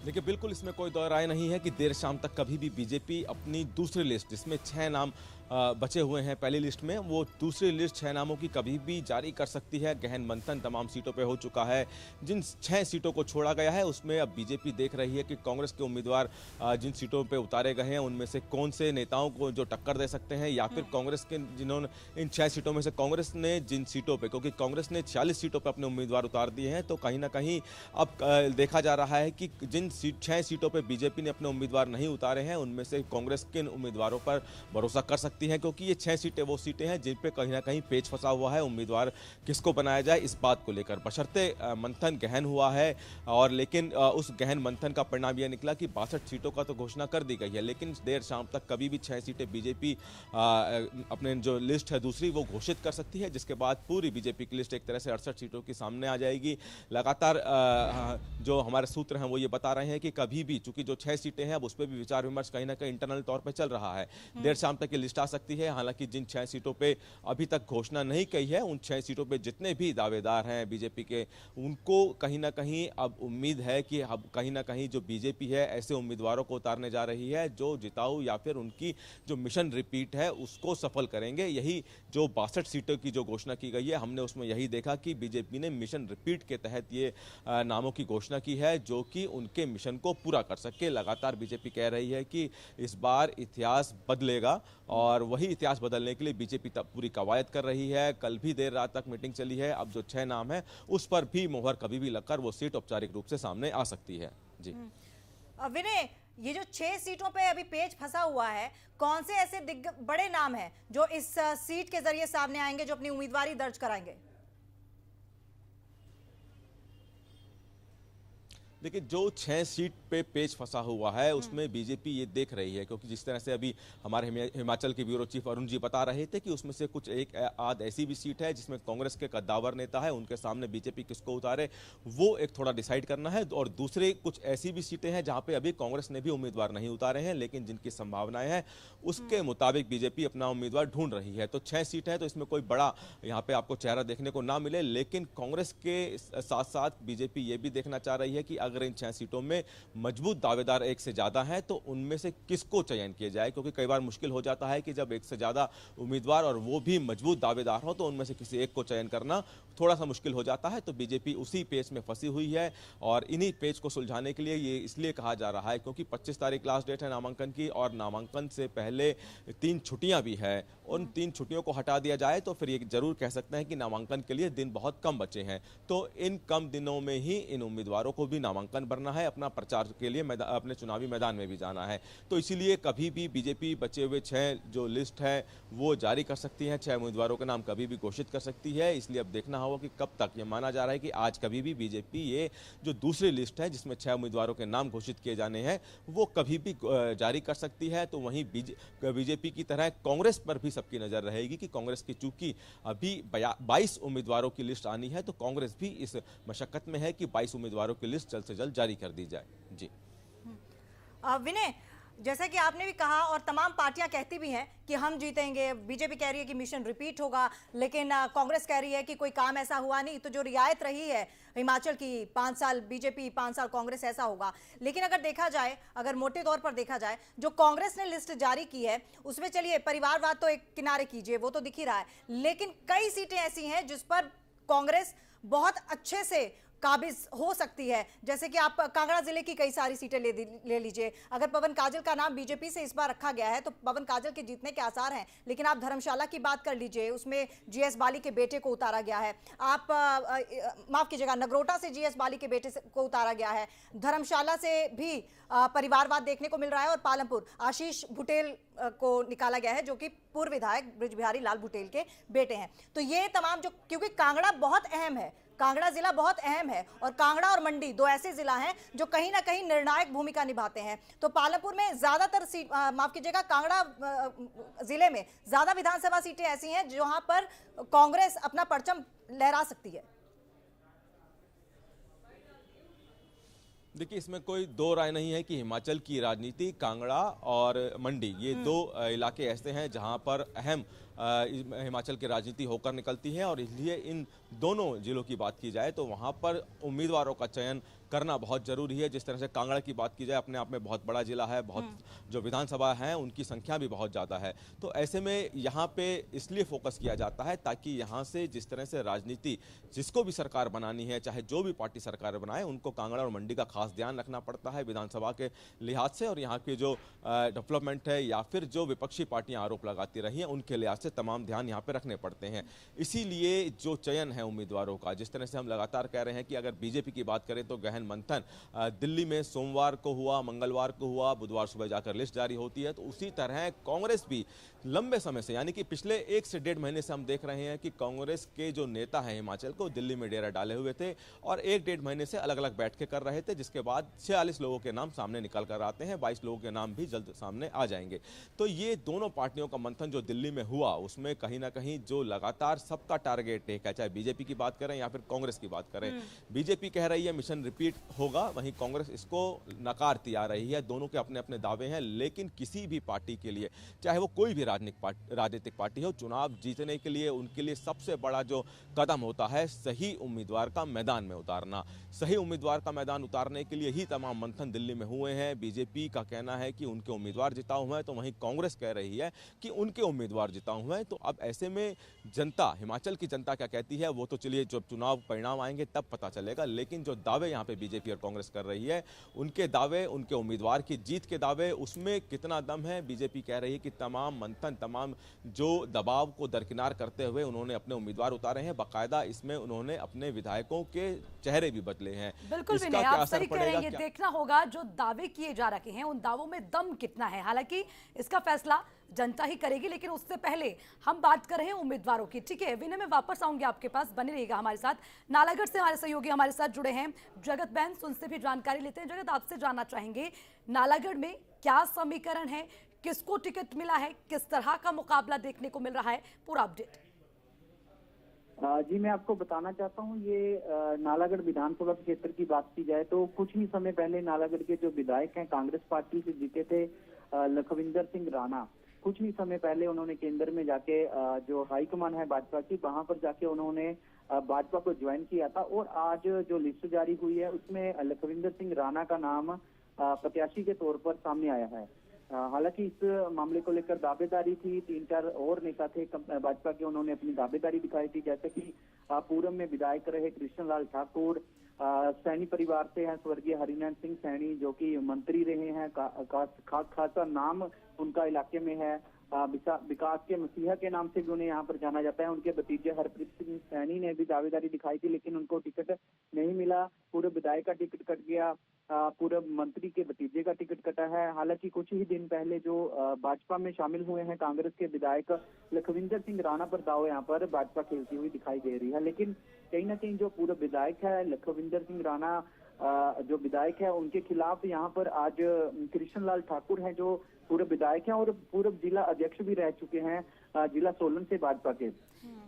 देखिए, बिल्कुल इसमें कोई दो राय नहीं है कि देर शाम तक कभी भी बीजेपी अपनी दूसरी लिस्ट, जिसमें 6 नाम बचे हुए हैं पहली लिस्ट में, वो दूसरी लिस्ट 6 नामों की कभी भी जारी कर सकती है। गहन मंथन तमाम सीटों पे हो चुका है। जिन 6 सीटों को छोड़ा गया है उसमें अब बीजेपी देख रही है कि कांग्रेस के उम्मीदवार जिन सीटों पे उतारे गए हैं उनमें से कौन से नेताओं को जो टक्कर दे सकते हैं, या फिर कांग्रेस के जिन्होंने इन 6 सीटों में से कांग्रेस ने जिन सीटों पर, क्योंकि कांग्रेस ने 46 सीटों पर अपने उम्मीदवार उतार दिए हैं, तो कहीं ना कहीं अब देखा जा रहा है कि जिन 6 सीटों पर बीजेपी ने अपने उम्मीदवार नहीं उतारे हैं उनमें से कांग्रेस किन उम्मीदवारों पर भरोसा कर सकती है, क्योंकि ये 6 सीटें वो सीटें हैं जिन पे कहीं ना कहीं पेच फंसा हुआ है। उम्मीदवार किसको बनाया जाए इस बात को लेकर बशर्ते मंथन गहन हुआ है, और लेकिन उस गहन मंथन का परिणाम यह निकला कि 62 सीटों का तो घोषणा कर दी गई है, लेकिन देर शाम तक कभी भी 6 सीटें बीजेपी अपने जो लिस्ट है दूसरी वो घोषित कर सकती है, जिसके बाद पूरी बीजेपी की लिस्ट एक तरह से 68 सीटों की सामने आ जाएगी। लगातार जो हमारे सूत्र हैं वो ये बता रहे हैं कि कभी भी, चूंकि जो 6 सीटें हैं अब उस पर भी विचार विमर्श कहीं ना कहीं इंटरनल तौर पर चल रहा है, देर शाम तक ये लिस्ट आ सकती है। हालांकि जिन 6 सीटों पे अभी तक घोषणा नहीं की है, उन 6 सीटों पे जितने भी दावेदार हैं बीजेपी के, उनको कहीं ना कहीं अब उम्मीद है कि अब कहीं ना कहीं जो बीजेपी है ऐसे उम्मीदवारों को उतारने जा रही है जो जिताऊ या फिर उनकी जो मिशन रिपीट है उसको सफल करेंगे। यही जो 62 सीटों की जो घोषणा की गई है, हमने उसमें यही देखा कि बीजेपी ने मिशन रिपीट के तहत ये नामों की घोषणा की है जो कि उनके मिशन को पूरा कर सके। लगातार बीजेपी कह रही है कि इस बार इतिहास बदलेगा, और वही इतिहास बदलने के लिए बीजेपी पूरी कवायद कर रही है। कल भी देर रात तक मीटिंग चली है। अब जो 6 नाम है उस पर भी मोहर कभी भी लगकर वो सीट औपचारिक रूप से सामने आ सकती है। जी विनय, ये जो 6 सीटों पे अभी पेच फंसा हुआ है, कौन से ऐसे बड़े नाम हैं जो इस सीट के जरिए सामने आएंगे, जो अपनी उम्मीदवारी दर्ज कराएंगे? देखिए, जो 6 सीट पे पेच फंसा हुआ है उसमें बीजेपी ये देख रही है, क्योंकि जिस तरह से अभी हमारे हिमाचल के ब्यूरो चीफ अरुण जी बता रहे थे कि उसमें से कुछ एक आध ऐसी भी सीट है जिसमें कांग्रेस के कद्दावर नेता है, उनके सामने बीजेपी किसको उतारे वो एक थोड़ा डिसाइड करना है, और दूसरे कुछ ऐसी भी सीटें हैं जहां पे अभी कांग्रेस ने भी उम्मीदवार नहीं उतारे हैं, लेकिन जिनकी संभावनाएं हैं उसके मुताबिक बीजेपी अपना उम्मीदवार ढूंढ रही है। तो 6 सीट है तो इसमें कोई बड़ा यहाँ पे आपको चेहरा देखने को ना मिले, लेकिन कांग्रेस के साथ साथ बीजेपी ये भी देखना चाह रही है कि अगर इन 6 सीटों में मजबूत दावेदार एक से ज्यादा हैं तो उनमें से किसको चयन किया जाए, क्योंकि कई बार मुश्किल हो जाता है कि जब एक से ज्यादा उम्मीदवार और वो भी मजबूत दावेदार हो तो उनमें से किसी एक को चयन करना थोड़ा सा मुश्किल हो जाता है। तो बीजेपी उसी पेच में फंसी हुई है, और इन्हीं पेच को सुलझाने के लिए ये इसलिए कहा जा रहा है क्योंकि 25 तारीख लास्ट डेट है नामांकन की, और नामांकन से पहले 3 छुट्टियां भी है। उन 3 छुट्टियों को हटा दिया जाए तो फिर ये जरूर कह सकते हैं कि नामांकन के लिए दिन बहुत कम बचे हैं। तो इन कम दिनों में ही इन उम्मीदवारों को भी नामांकन भरना है, अपना प्रचार के लिए अपने चुनावी मैदान में भी जाना है। तो इसीलिए कभी भी बीजेपी बचे हुए 6 जो लिस्ट है वो जारी कर सकती है, 6 उम्मीदवारों के नाम कभी भी घोषित कर सकती है। इसलिए अब देखना होगा कि कब तक, ये माना जा रहा है कि आज कभी भी बीजेपी ये जो दूसरी लिस्ट है जिसमें 6 उम्मीदवारों के नाम घोषित किए जाने हैं वो कभी भी जारी कर सकती है। तो वहीं बीजेपी की तरह कांग्रेस पर भी सबकी नजर रहेगी कि कांग्रेस की चूंकि अभी 22 उम्मीदवारों की लिस्ट आनी है तो कांग्रेस भी इस मशक्कत में है कि 22 उम्मीदवारों की लिस्ट जल्द से जल्द जारी कर दी जाए। जी विनय, जैसा कि आपने भी कहा और तमाम पार्टियां कहती भी हैं कि हम जीतेंगे, बीजेपी कह रही है कि मिशन रिपीट होगा, लेकिन कांग्रेस कह रही है कि कोई काम ऐसा हुआ नहीं, तो जो रियायत रही है हिमाचल की 5 साल बीजेपी 5 साल कांग्रेस, ऐसा होगा। लेकिन अगर देखा जाए, अगर मोटे तौर पर देखा जाए, जो कांग्रेस ने लिस्ट जारी की है उसमें चलिए परिवारवाद तो एक किनारे कीजिए, वो तो दिख ही रहा है, लेकिन कई सीटें ऐसी हैं जिस पर कांग्रेस बहुत अच्छे से काबिज हो सकती है। जैसे कि आप कांगड़ा जिले की कई सारी सीटें ले लीजिए। अगर पवन काजल का नाम बीजेपी से इस बार रखा गया है तो पवन काजल के जीतने के आसार हैं, लेकिन आप धर्मशाला की बात कर लीजिए, उसमें जीएस बाली के बेटे को उतारा गया है। आप माफ कीजिएगा, नगरोटा से जीएस बाली के बेटे को उतारा गया है। धर्मशाला से भी परिवारवाद देखने को मिल रहा है, और पालमपुर आशीष बुटेल को निकाला गया है जो कि पूर्व विधायक बृज बिहारी लाल बुटेल के बेटे हैं। तो ये तमाम जो, क्योंकि कांगड़ा बहुत अहम है, कांगड़ा जिला बहुत अहम है, और कांगड़ा और मंडी 2 ऐसे जिला हैं जो कहीं ना कहीं निर्णायक भूमिका निभाते हैं। तो पालमपुर में ज्यादातर सीट, माफ कीजिएगा, कांगड़ा जिले में ज्यादा विधानसभा सीटें ऐसी हैं जहां पर कांग्रेस अपना परचम लहरा सकती है। देखिए, इसमें कोई दो राय नहीं है कि हिमाचल की राजनीति, कांगड़ा और मंडी, ये 2 इलाके ऐसे हैं जहां पर अहम हिमाचल की राजनीति होकर निकलती है, और इसलिए इन दोनों जिलों की बात की जाए तो वहाँ पर उम्मीदवारों का चयन करना बहुत जरूरी है। जिस तरह से कांगड़ा की बात की जाए, अपने आप में बहुत बड़ा जिला है, बहुत जो विधानसभा है उनकी संख्या भी बहुत ज़्यादा है, तो ऐसे में यहाँ पे इसलिए फोकस किया जाता है ताकि यहाँ से जिस तरह से राजनीति जिसको भी सरकार बनानी है, चाहे जो भी पार्टी सरकार बनाए, उनको कांगड़ा और मंडी का खास ध्यान रखना पड़ता है विधानसभा के लिहाज से, और यहाँ के जो डेवलपमेंट है या फिर जो विपक्षी पार्टियां आरोप लगाती रही हैं उनके लिहाज से तमाम ध्यान यहाँ पे रखने पड़ते हैं। इसीलिए जो चयन है उम्मीदवारों का, जिस तरह से हम लगातार कह रहे हैं कि अगर बीजेपी की बात करें तो गहन मंथन दिल्ली में सोमवार को हुआ, मंगलवार को हुआ, बुधवार सुबह जाकर लिस्ट जारी होती है, तो उसी तरह कांग्रेस भी लंबे समय से, यानी कि पिछले 1 से 1.5 महीने से हम देख रहे हैं कि कांग्रेस के जो नेता हैं हिमाचल को दिल्ली में डेरा डाले हुए थे और 1-1.5 महीने से अलग अलग बैठकें कर रहे थे, जिसके बाद 46 लोगों के नाम सामने निकल कर आते हैं, 22 लोगों के नाम भी जल्द सामने आ जाएंगे। तो ये दोनों पार्टियों का मंथन जो दिल्ली में हुआ उसमें कहीं ना कहीं जो लगातार सबका टारगेट है, चाहे बीजेपी की बात करें या फिर कांग्रेस की बात करें, बीजेपी कह रही है मिशन रिपीट होगा, वहीं कांग्रेस इसको नकारती आ रही है। दोनों के अपने अपने दावे हैं, लेकिन किसी भी पार्टी के लिए, चाहे वो कोई भी राजनीतिक पार्टी हो, चुनाव जीतने के लिए उनके लिए सबसे बड़ा जो कदम होता है सही उम्मीदवार का मैदान में उतारना। सही उम्मीदवार का मैदान उतारने के लिए ही तमाम मंथन दिल्ली में हुए हैं। बीजेपी का कहना है कि उनके उम्मीदवार जिताए हुए हैं, तो वहीं कांग्रेस कह रही है कि उनके उम्मीदवार जिताए हुए हैं। तो अब ऐसे में जनता, हिमाचल की जनता क्या कहती है वो तो चलिए जब चुनाव परिणाम आएंगे तब पता चलेगा, लेकिन जो दावे यहाँ पे बीजेपी और कांग्रेस कर रही है, उनके दावे, उनके उम्मीदवार की जीत के दावे, उसमें कितना दम है। बीजेपी कह रही है कि तमाम मंथन, तमाम जो दबाव को दरकिनार करते हुए उन्होंने अपने उम्मीदवार उतारे हैं, बाकायदा इसमें उन्होंने अपने विधायकों के चेहरे भी बदले हैं। बिल्कुल विनय, आप सही कह रहे हैं, ये देखना होगा जो दावे किए जा रखे हैं उन दावों में दम कितना है। हालांकि इसका फैसला जनता ही करेगी, लेकिन उससे पहले हम बात कर रहे हैं उम्मीदवारों की। ठीक है विनय, मैं वापस आऊंगी आपके पास, बने रहिएगा हमारे साथ। नालागढ़ से हमारे सहयोगी हमारे साथ जुड़े हैं, जगत बहन, उनसे भी जानकारी लेते हैं। जगत, आपसे जानना चाहेंगे नालागढ़ में क्या समीकरण है, किसको टिकट मिला है, किस तरह का मुकाबला देखने को मिल रहा है, पूरा अपडेट। जी, मैं आपको बताना चाहता हूँ, ये नालागढ़ विधानसभा क्षेत्र की बात की जाए तो कुछ ही समय पहले नालागढ़ के जो विधायक हैं कांग्रेस पार्टी से जीते थे लखविंदर सिंह राणा, कुछ ही समय पहले उन्होंने केंद्र में जाके जो हाईकमान है भाजपा की, वहां पर जाके उन्होंने भाजपा को ज्वाइन किया था, और आज जो लिस्ट जारी हुई है उसमें लखविंदर सिंह राणा का नाम प्रत्याशी के तौर पर सामने आया है। हालांकि इस मामले को लेकर दावेदारी थी, 3-4 और नेता थे भाजपा के, उन्होंने अपनी दावेदारी दिखाई थी, जैसे कि पूर्व में विधायक रहे कृष्ण लाल ठाकुर, सैनी परिवार से हैं स्वर्गीय हरिनारायण सिंह सैनी, जो कि मंत्री रहे हैं, खासा नाम उनका इलाके में है, विकास के मसीहा के नाम से भी उन्हें यहाँ पर जाना जाता है। उनके भतीजे हरप्रीत सिंह सैनी ने भी दावेदारी दिखाई थी, लेकिन उनको टिकट नहीं मिला। पूर्व विधायक का टिकट कट गया, पूर्व मंत्री के भतीजे का टिकट कटा है। हालांकि कुछ ही दिन पहले जो भाजपा में शामिल हुए हैं कांग्रेस के विधायक लखविंदर सिंह राणा पर दाव यहाँ पर भाजपा खेलती हुई दिखाई दे रही है, लेकिन कहीं ना कहीं जो पूर्व विधायक है लखविंदर सिंह राणा, जो विधायक है उनके खिलाफ यहाँ पर आज कृष्ण लाल ठाकुर हैं, जो पूर्व विधायक हैं और पूर्व जिला अध्यक्ष भी रह चुके हैं जिला सोलन से भाजपा के।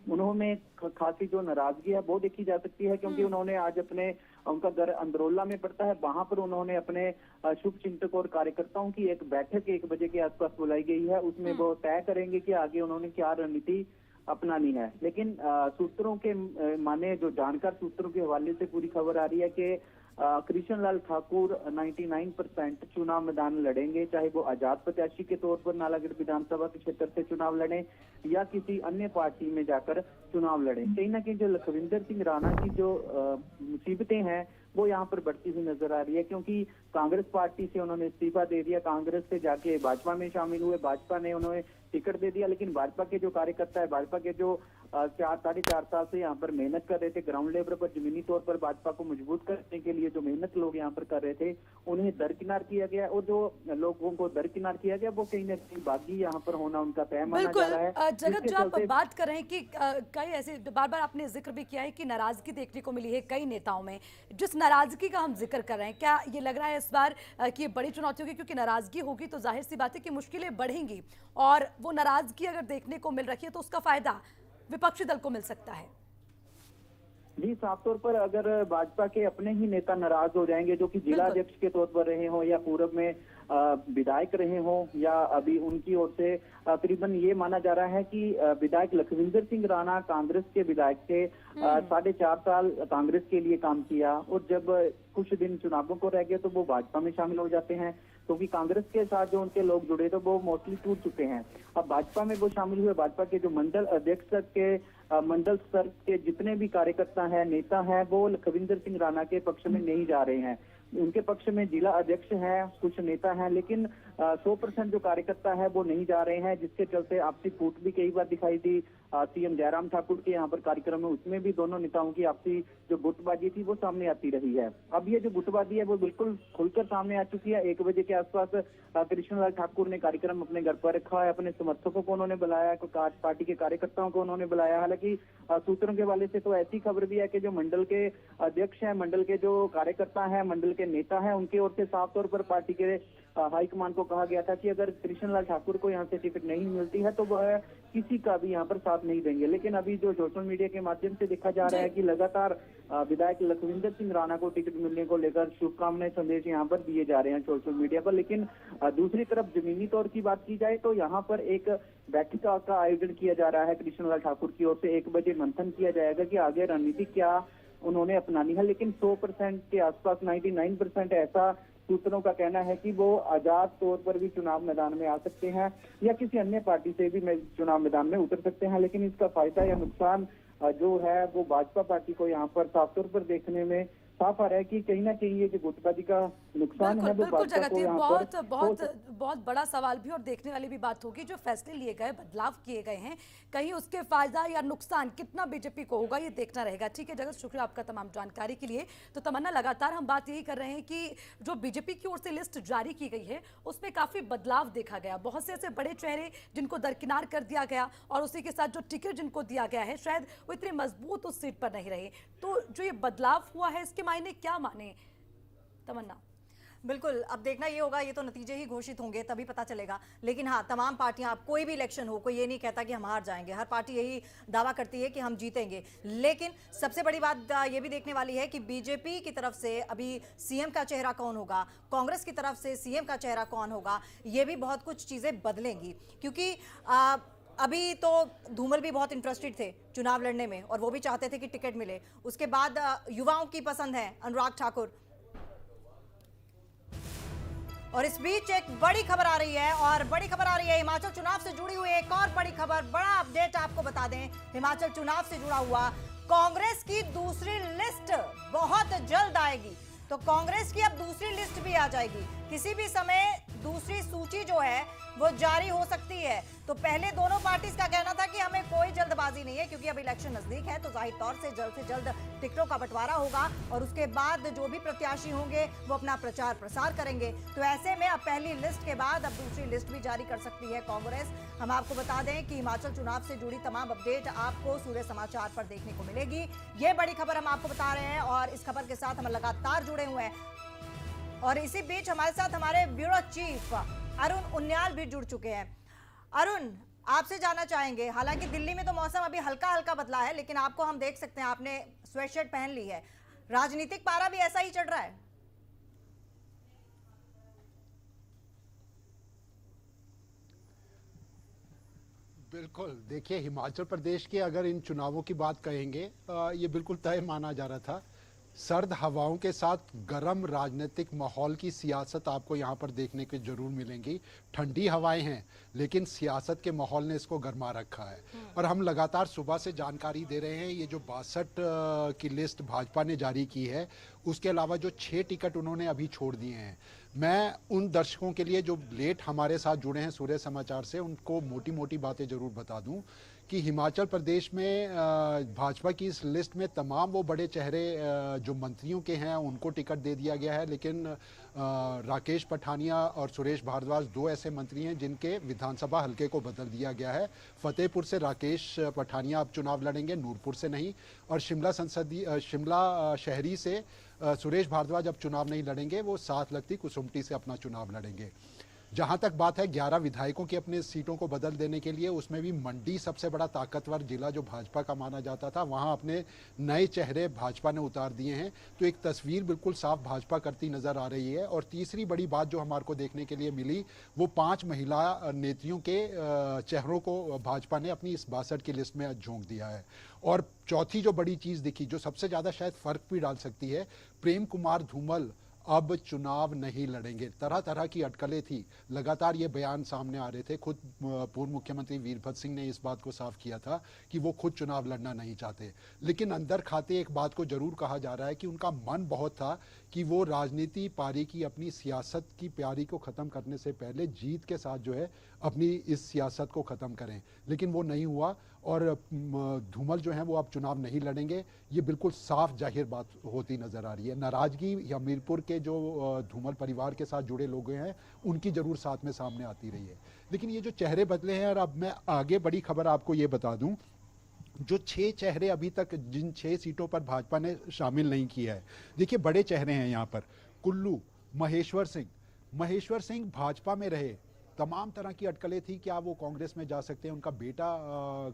उन्होंने खासी जो नाराजगी है वो देखी जा सकती है, क्योंकि उन्होंने आज अपने, उनका घर अंदरोला में पड़ता है, वहां पर उन्होंने अपने शुभ चिंतक और कार्यकर्ताओं की एक बैठक 1 बजे के आसपास बुलाई गई है। उसमें वो तय करेंगे कि आगे उन्होंने क्या रणनीति अपनानी है। लेकिन सूत्रों के माने, जो जानकार सूत्रों के हवाले से पूरी खबर आ रही है कि कृष्ण लाल ठाकुर 99% चुनाव मैदान लड़ेंगे, चाहे वो आजाद प्रत्याशी के तौर पर नालागढ़ विधानसभा के क्षेत्र से चुनाव लड़ें या किसी अन्य पार्टी में जाकर चुनाव लड़ें। कहीं ना कहीं जो लखविंदर सिंह राणा की जो मुसीबतें हैं वो यहाँ पर बढ़ती हुई नजर आ रही है, क्योंकि कांग्रेस पार्टी से उन्होंने इस्तीफा दे दिया, कांग्रेस से जाके भाजपा में शामिल हुए, भाजपा ने उन्हें टिकट दे दिया, लेकिन भाजपा के जो कार्यकर्ता है, भाजपा के जो 4-4.5 साल से यहाँ पर मेहनत कर रहे थे, ग्राउंड लेवल पर जमीनी तौर पर भाजपा को मजबूत करने के लिए जो मेहनत लोग यहाँ पर कर रहे थे, उन्हें दरकिनार किया गया, और जो लोगों को दरकिनार किया गया वो कहीं ना कहीं बागी यहाँ पर होना उनका तय माना जा रहा है। जगत, जो आप बात कर रहे हैं कि कई ऐसे, बार बार आपने जिक्र भी किया है कि नाराजगी देखने को मिली है कई नेताओं में, जिस नाराजगी का हम जिक्र कर रहे हैं, क्या ये लग रहा है इस बार कि ये बड़ी चुनौती होगी? क्योंकि नाराजगी होगी तो जाहिर सी बात है कि मुश्किलें बढ़ेंगी, और वो नाराजगी अगर देखने को मिल रही है तो उसका फायदा विपक्षी दल को मिल सकता है। जी, साफ तौर पर अगर भाजपा के अपने ही नेता नाराज हो जाएंगे, जो कि जिला अध्यक्ष के तौर पर रहे हो या पूर्व में विधायक रहे हों या अभी उनकी ओर से करीबन ये माना जा रहा है कि विधायक लखविंदर सिंह राणा कांग्रेस के विधायक थे, 4.5 साल कांग्रेस के लिए काम किया और जब कुछ दिन चुनावों को रह गए तो वो भाजपा में शामिल हो जाते हैं, क्योंकि कांग्रेस के साथ जो उनके लोग जुड़े थे वो मोस्टली टूट चुके हैं। अब भाजपा में वो शामिल हुए, भाजपा के जो मंडल अध्यक्ष के मंडल स्तर के जितने भी कार्यकर्ता हैं, नेता हैं, वो लखविंदर सिंह राणा के पक्ष में नहीं जा रहे हैं। उनके पक्ष में जिला अध्यक्ष हैं, कुछ नेता हैं, लेकिन 100% जो कार्यकर्ता है वो नहीं जा रहे हैं, जिसके चलते आपसी फूट भी कई बार दिखाई दी। सीएम जयराम ठाकुर के यहाँ पर कार्यक्रम है, उसमें भी दोनों नेताओं की आपसी जो गुटबाजी थी वो सामने आती रही है। अब ये जो गुटबाजी है वो बिल्कुल खुलकर सामने आ चुकी है। 1 बजे के आसपास कृष्णलाल ठाकुर ने कार्यक्रम अपने घर पर रखा है, अपने समर्थकों को उन्होंने बुलाया, पार्टी के कार्यकर्ताओं को उन्होंने बुलाया। हालांकि सूत्रों के हवाले से तो ऐसी खबर भी है कि जो मंडल के अध्यक्ष हैं, मंडल के जो कार्यकर्ता हैं, मंडल के नेता हैं, उनकी ओर से साफ तौर पर पार्टी के हाईकमान को कहा गया था कि अगर कृष्णलाल ठाकुर को यहाँ से टिकट नहीं मिलती है तो वह किसी का भी यहाँ पर साथ नहीं देंगे। लेकिन अभी जो सोशल मीडिया के माध्यम से देखा जा रहा है कि लगातार विधायक लखविंदर सिंह राणा को टिकट मिलने को लेकर शुभकामनाएं संदेश यहाँ पर दिए जा रहे हैं सोशल मीडिया पर। लेकिन दूसरी तरफ जमीनी तौर की बात की जाए तो यहाँ पर एक बैठक का आयोजन किया जा रहा है कृष्णलाल ठाकुर की ओर से। 1 बजे मंथन किया जाएगा कि आगे रणनीति क्या उन्होंने अपनानी है। लेकिन 100% के आसपास 99% ऐसा सूत्रों का कहना है कि वो आजाद तौर पर भी चुनाव मैदान में आ सकते हैं या किसी अन्य पार्टी से भी चुनाव मैदान में उतर सकते हैं। लेकिन इसका फायदा या नुकसान जो है वो भाजपा पार्टी को यहाँ पर साफ तौर पर देखने में साफ आ रहा है कि कहीं ना कहीं ये जो गुटबाजी का नुकसान है वो भाजपा को यहाँ पर बहुत बड़ा सवाल भी और देखने वाली भी बात होगी। जो फैसले लिए गए, बदलाव किए गए हैं, कहीं उसके फायदा या नुकसान कितना बीजेपी को होगा ये देखना रहेगा। ठीक है जगत, शुक्रिया आपका तमाम जानकारी के लिए। तो तमन्ना, लगातार हम बात यही कर रहे हैं कि जो बीजेपी की ओर से लिस्ट जारी की गई है उसमें काफी बदलाव देखा गया। बहुत से ऐसे बड़े चेहरे जिनको दरकिनार कर दिया गया और उसी के साथ जो टिकट जिनको दिया गया है शायद वो इतने मजबूत उस सीट पर नहीं रहे। तो जो ये बदलाव हुआ है इसके मायने क्या माने तमन्ना? बिल्कुल, अब देखना ये होगा, ये तो नतीजे ही घोषित होंगे तभी पता चलेगा। लेकिन हाँ, तमाम पार्टियां, अब कोई भी इलेक्शन हो, कोई ये नहीं कहता कि हम हार जाएंगे, हर पार्टी यही दावा करती है कि हम जीतेंगे। लेकिन सबसे बड़ी बात ये भी देखने वाली है कि बीजेपी की तरफ से अभी सीएम का चेहरा कौन होगा, कांग्रेस की तरफ से सीएम का चेहरा कौन होगा, ये भी बहुत कुछ चीज़ें बदलेंगी। क्योंकि अभी तो धूमल भी बहुत इंटरेस्टेड थे चुनाव लड़ने में और वो भी चाहते थे कि टिकट मिले। उसके बाद युवाओं की पसंद है अनुराग ठाकुर। और इस बीच एक बड़ी खबर आ रही है, और बड़ी खबर आ रही है हिमाचल चुनाव से जुड़ी हुई एक और बड़ी खबर। बड़ा अपडेट आपको बता दें, हिमाचल चुनाव से जुड़ा हुआ, कांग्रेस की दूसरी लिस्ट बहुत जल्द आएगी। तो कांग्रेस की अब दूसरी लिस्ट भी आ जाएगी, किसी भी समय दूसरी सूची जो है वो जारी हो सकती है। तो पहले दोनों पार्टीज का कहना था कि हमें कोई जल्दबाजी नहीं है क्योंकि अब इलेक्शन नजदीक है, तो जाहिर तौर से जल्द टिकटों का बंटवारा होगा और उसके बाद जो भी प्रत्याशी होंगे वो अपना प्रचार प्रसार करेंगे। तो ऐसे में अब पहली लिस्ट के बाद अब दूसरी लिस्ट भी जारी कर सकती है कांग्रेस। हम आपको बता दें कि हिमाचल चुनाव से जुड़ी तमाम अपडेट आपको सूर्य समाचार पर देखने को मिलेगी। ये बड़ी खबर हम आपको बता रहे हैं और इस खबर के साथ हम लगातार जुड़े हुए हैं। और इसी बीच हमारे साथ हमारे ब्यूरो चीफ अरुण उनियाल भी जुड़ चुके हैं। अरुण, आपसे जानना चाहेंगे, हालांकि दिल्ली में तो मौसम अभी हल्का हल्का बदला है, लेकिन आपको हम देख सकते हैं आपने स्वेटशर्ट पहन ली है, राजनीतिक पारा भी ऐसा ही चढ़ रहा है? बिल्कुल, देखिए हिमाचल प्रदेश के अगर इन चुनावों की बात कहेंगे, ये बिल्कुल तय माना जा रहा था। सर्द हवाओं के साथ गर्म राजनीतिक माहौल की सियासत आपको यहाँ पर देखने को जरूर मिलेंगी। ठंडी हवाएं हैं लेकिन सियासत के माहौल ने इसको गरमा रखा है। और हम लगातार सुबह से जानकारी दे रहे हैं, ये जो 62 की लिस्ट भाजपा ने जारी की है, उसके अलावा जो 6 टिकट उन्होंने अभी छोड़ दिए हैं। मैं उन दर्शकों के लिए जो लेट हमारे साथ जुड़े हैं सूर्य समाचार से, उनको मोटी मोटी बातें जरूर बता दूं कि हिमाचल प्रदेश में भाजपा की इस लिस्ट में तमाम वो बड़े चेहरे जो मंत्रियों के हैं उनको टिकट दे दिया गया है। लेकिन राकेश पठानिया और सुरेश भारद्वाज 2 ऐसे मंत्री हैं जिनके विधानसभा हलके को बदल दिया गया है। फतेहपुर से राकेश पठानिया अब चुनाव लड़ेंगे, नूरपुर से नहीं। और शिमला शहरी से सुरेश भारद्वाज अब चुनाव नहीं लड़ेंगे, वो साथ लगती कुसुम्पटी से अपना चुनाव लड़ेंगे। जहां तक बात है 11 विधायकों की अपने सीटों को बदल देने के लिए, उसमें भी मंडी सबसे बड़ा ताकतवर जिला जो भाजपा का माना जाता था, वहां अपने नए चेहरे भाजपा ने उतार दिए हैं। तो एक तस्वीर बिल्कुल साफ भाजपा करती नजर आ रही है। और तीसरी बड़ी बात जो हमारे को देखने के लिए मिली, वो 5 महिला नेत्रियों के चेहरों को भाजपा ने अपनी इस 62 की लिस्ट में झोंक दिया है। और चौथी जो बड़ी चीज दिखी, जो सबसे ज्यादा शायद फर्क भी डाल सकती है, प्रेम कुमार धूमल अब चुनाव नहीं लड़ेंगे। तरह तरह की अटकलें थी, लगातार ये बयान सामने आ रहे थे। खुद पूर्व मुख्यमंत्री वीरभद्र सिंह ने इस बात को साफ किया था कि वो खुद चुनाव लड़ना नहीं चाहते। लेकिन अंदर खाते एक बात को जरूर कहा जा रहा है कि उनका मन बहुत था कि वो राजनीति पारी की, अपनी सियासत की प्यारी को खत्म करने से पहले जीत के साथ जो है अपनी इस सियासत को खत्म करें। लेकिन वो नहीं हुआ और धूमल जो है वो अब चुनाव नहीं लड़ेंगे। ये बिल्कुल साफ जाहिर बात होती नजर आ रही है। नाराजगी हमीरपुर के जो धूमल परिवार के साथ जुड़े लोग हैं उनकी जरूर साथ में सामने आती रही है। लेकिन ये जो चेहरे बदले हैं, और अब मैं आगे बड़ी खबर आपको ये बता दूं, जो 6 चेहरे अभी तक जिन 6 सीटों पर भाजपा ने शामिल नहीं किया है, देखिए बड़े चेहरे हैं यहाँ पर। कुल्लू महेश्वर सिंह भाजपा में रहे, तमाम तरह की अटकलें थी, क्या वो कांग्रेस में जा सकते हैं, उनका बेटा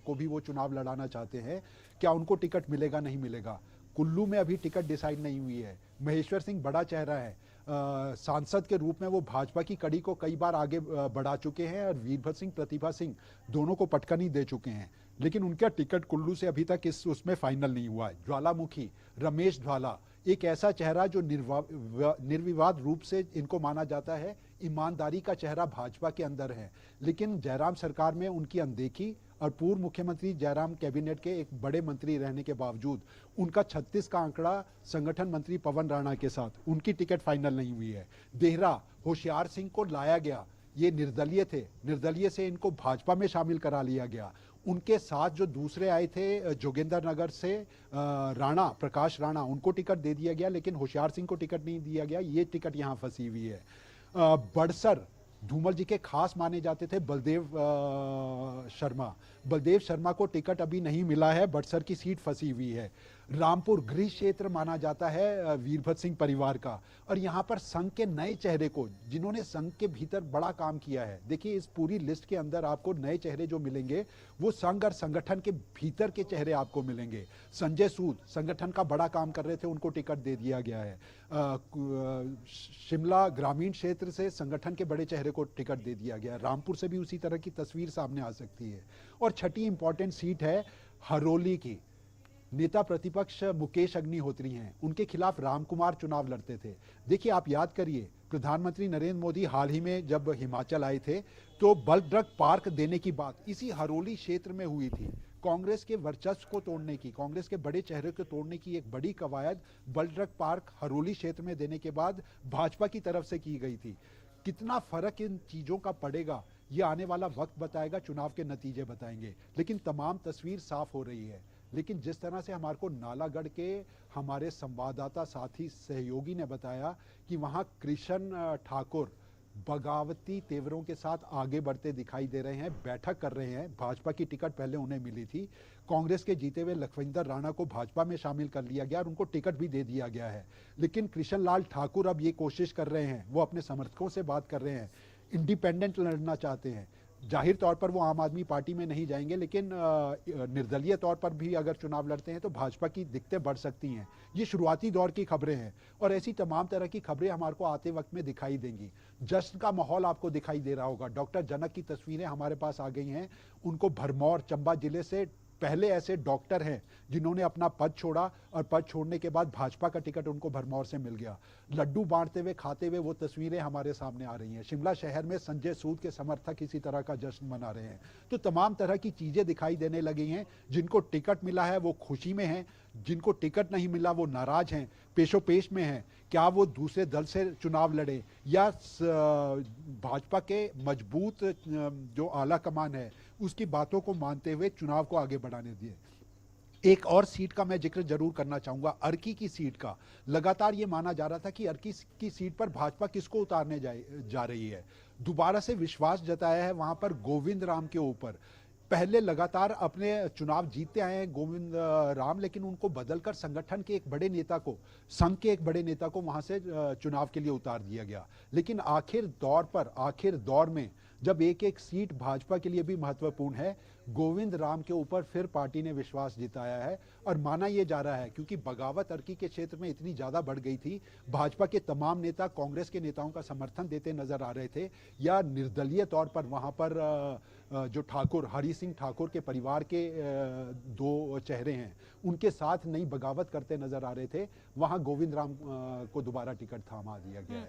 को भी वो चुनाव लड़ाना चाहते हैं, क्या उनको टिकट मिलेगा नहीं मिलेगा। कुल्लू में अभी टिकट डिसाइड नहीं हुई है। महेश्वर सिंह बड़ा चेहरा है, सांसद के रूप में वो भाजपा की कड़ी को कई बार आगे बढ़ा चुके हैं और वीरभद्र सिंह, प्रतिभा सिंह दोनों को पटकनी दे चुके हैं। लेकिन उनका टिकट कुल्लू से अभी तक उसमें फाइनल नहीं हुआ है। ज्वालामुखी रमेश ध्वाला, एक ऐसा चेहरा जो निर्विवाद रूप से इनको माना जाता है, ईमानदारी का चेहरा भाजपा के अंदर है। लेकिन जयराम सरकार में उनकी अनदेखी और पूर्व मुख्यमंत्री जयराम कैबिनेट के एक बड़े मंत्री रहने के बावजूद उनका 36 का आंकड़ा संगठन मंत्री पवन राणा के साथ, उनकी टिकट फाइनल नहीं हुई है। देहरा होशियार सिंह को लाया गया, ये निर्दलीय थे, निर्दलीय से इनको भाजपा में शामिल करा लिया गया। उनके साथ जो दूसरे आए थे जोगिंदर नगर से राणा, प्रकाश राणा, उनको टिकट दे दिया गया, लेकिन होशियार सिंह को टिकट नहीं दिया गया। ये टिकट यहाँ फंसी हुई है। बड़सर धूमल जी के खास माने जाते थे बलदेव शर्मा को टिकट अभी नहीं मिला है, बड़सर की सीट फंसी हुई है। रामपुर गृह क्षेत्र माना जाता है वीरभद्र सिंह परिवार का, और यहाँ पर संघ के नए चेहरे को, जिन्होंने संघ के भीतर बड़ा काम किया है, देखिए इस पूरी लिस्ट के अंदर आपको नए चेहरे जो मिलेंगे वो संघ और संगठन के भीतर के चेहरे आपको मिलेंगे। संजय सूद संगठन का बड़ा काम कर रहे थे, उनको टिकट दे दिया गया है। शिमला ग्रामीण क्षेत्र से संगठन के बड़े चेहरे को टिकट दे दिया गया। रामपुर से भी उसी तरह की तस्वीर सामने आ सकती है। और छठी इंपॉर्टेंट सीट है हरोली की। नेता प्रतिपक्ष मुकेश अग्निहोत्री हैं, उनके खिलाफ रामकुमार चुनाव लड़ते थे। देखिए आप याद करिए, प्रधानमंत्री नरेंद्र मोदी हाल ही में जब हिमाचल आए थे तो बल्क ड्रग पार्क देने की बात इसी हरोली क्षेत्र में हुई थी। कांग्रेस के वर्चस्व को तोड़ने की, कांग्रेस के बड़े चेहरे को तोड़ने की एक बड़ी कवायद बल्क ड्रग पार्क हरोली क्षेत्र में देने के बाद भाजपा की तरफ से की गई थी। कितना फर्क इन चीजों का पड़ेगा ये आने वाला वक्त बताएगा, चुनाव के नतीजे बताएंगे। लेकिन तमाम तस्वीर साफ हो रही है। लेकिन जिस तरह से हमारे को नालागढ़ के हमारे संवाददाता साथी सहयोगी ने बताया कि वहां कृष्ण ठाकुर बगावती तेवरों के साथ आगे बढ़ते दिखाई दे रहे हैं, बैठक कर रहे हैं। भाजपा की टिकट पहले उन्हें मिली थी, कांग्रेस के जीते हुए लखविंदर राणा को भाजपा में शामिल कर लिया गया और उनको टिकट भी दे दिया गया है। लेकिन कृष्ण लाल ठाकुर अब ये कोशिश कर रहे हैं, वो अपने समर्थकों से बात कर रहे हैं, इंडिपेंडेंट लड़ना चाहते हैं। जाहिर तौर पर वो आम आदमी पार्टी में नहीं जाएंगे, लेकिन निर्दलीय तौर पर भी अगर चुनाव लड़ते हैं तो भाजपा की दिक्कतें बढ़ सकती हैं। ये शुरुआती दौर की खबरें हैं और ऐसी तमाम तरह की खबरें हमारे को आते वक्त में दिखाई देंगी। जश्न का माहौल आपको दिखाई दे रहा होगा। डॉक्टर जनक की तस्वीरें हमारे पास आ गई हैं। उनको भरमौर चंबा जिले से पहले ऐसे डॉक्टर हैं जिन्होंने अपना पद छोड़ा और पद छोड़ने के बाद भाजपा का टिकट उनको भरमौर से मिल गया। लड्डू बांटते हुए खाते हुए वो तस्वीरें हमारे सामने आ रही हैं। शिमला शहर में संजय सूद के समर्थक इसी तरह का जश्न मना रहे हैं। तो तमाम तरह की चीजें दिखाई देने लगी हैं। जिनको टिकट मिला है वो खुशी में हैं, जिनको टिकट नहीं मिला वो नाराज हैं, पेशोपेश में हैं। क्या वो दूसरे दल से चुनाव लड़े या भाजपा के मजबूत जो आला कमान है उसकी बातों को मानते हुए चुनाव को आगे बढ़ाने दिए। एक और सीट का मैं जिक्र जरूर करना चाहूंगा, अर्की की सीट का। लगातार ये माना जा रहा था कि अर्की की सीट पर भाजपा किसको उतारने जा रही है। दोबारा से विश्वास जताया है वहां पर गोविंद राम के ऊपर। पहले लगातार अपने चुनाव जीतते आए हैं गोविंद राम, लेकिन उनको बदलकर संगठन के एक बड़े नेता को, संघ के एक बड़े नेता को वहां से चुनाव के लिए उतार दिया गया। लेकिन आखिर दौर में जब एक एक सीट भाजपा के लिए भी महत्वपूर्ण है, गोविंद राम के ऊपर फिर पार्टी ने विश्वास जिताया है। और माना यह जा रहा है, क्योंकि बगावत अर्की के क्षेत्र में इतनी ज्यादा बढ़ गई थी, भाजपा के तमाम नेता कांग्रेस के नेताओं का समर्थन देते नजर आ रहे थे, या निर्दलीय तौर पर वहां पर जो ठाकुर, हरि सिंह ठाकुर के परिवार के दो चेहरे हैं, उनके साथ नई बगावत करते नजर आ रहे थे, वहां गोविंद राम को दोबारा टिकट थामा दिया गया है।